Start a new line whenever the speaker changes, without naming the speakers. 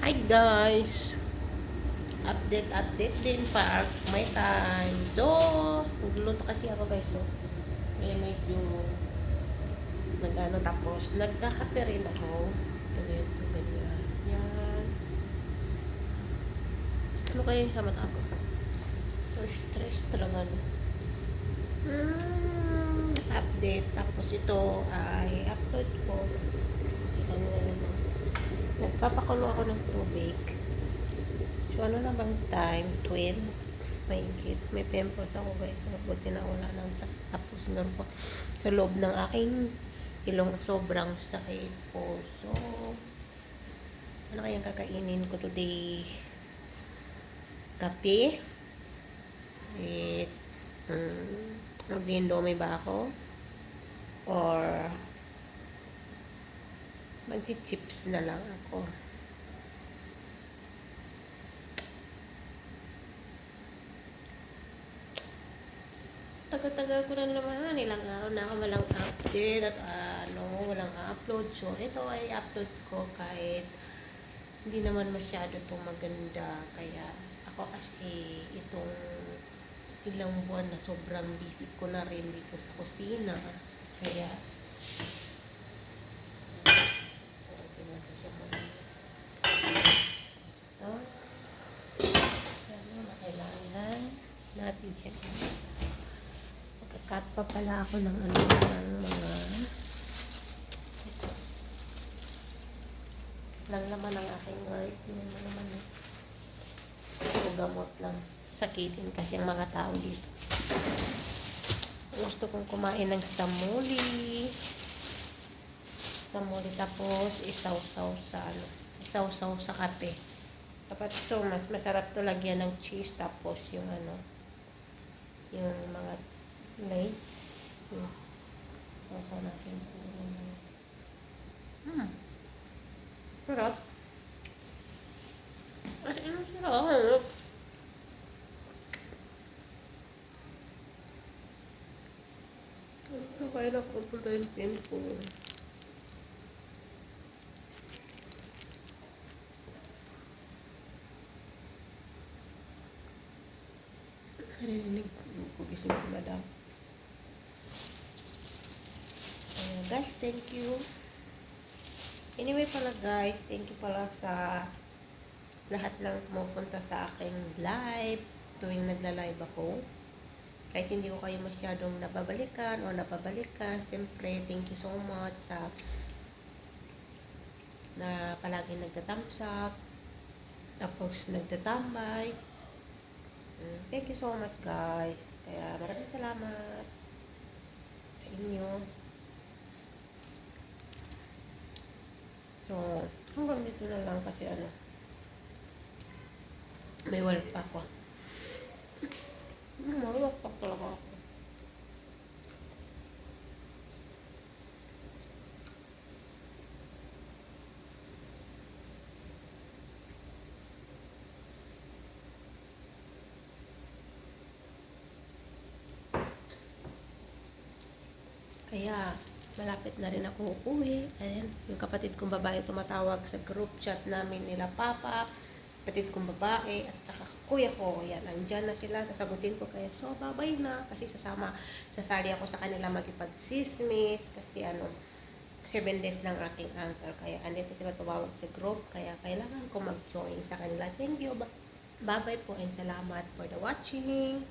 Hi guys! Update din pa may time. So, nagluluto kasi ako guys. So, medyo nag-ano tapos nagkakape rin ako. Ganito, ganyan. Yan. Ano kaya yung sa mata ko? So, stress talaga. No? Update. Tapos ito ay upload ko. Kita nyo na yan. Nagpapakulo ako ng tubig. So, ano na bang time? 12. May pimples ako guys. Buti na wala lang sa tapos meron po sa loob ng aking ilong sobrang sakit po. So, ano kayang kakainin ko today? Kape. With, mag-indomie ba ako? Or, mag-chips na lang ako. Tagal-tagal ko na naman, ilang araw na ako walang update at walang upload. So, ito ay upload ko kahit hindi naman masyado itong maganda. Kaya, ako kasi itong ilang buwan na sobrang busy ko na rin dito sa kusina. Kaya, kailangan natin siya. Cut pa pala ako ng ng mga ito. Lang naman ang aking work. Yan naman eh. So, gamot lang. Sakitin kasi ang mga tao dito. Gusto kong kumain ng samuli. Samuli tapos isaw-saw sa kape. Dapat ito, mas masarap to lagyan ng cheese tapos yung yung mga lace. Sausaw natin. Sarap. Ay, sarap. Kaya na ko punta yung tempo. Narinig ko gising si madam. Guys, thank you. Anyway pala guys, thank you pala sa lahat ng pumupunta sa aking live tuwing nagla-live ako. Kahit hindi ko kayo masyadong nababalikan o napabalikan, siyempre, thank you so much sa na palagi nagta-thumbs up, tapos nagtatambay. Thank you so much guys. Kaya maraming salamat sa inyo. So, hanggang dito na lang kasi may walk pa ako. Walk pa talaga ako. Kaya, malapit na rin ako uuwi. Ayan, yung kapatid kong babae tumatawag sa group chat namin nila Papa, kapatid kong babae, at saka kuya ko. Ayan, andyan na sila, sasagutin ko kaya, so, babay na. Kasi sasali ako sa kanila makipagsismis. Kasi 7 days ng aking uncle. Kaya, andito sila tumawag sa group. Kaya, kailangan ko mag-join sa kanila. Thank you. Bye-bye po and salamat for the watching.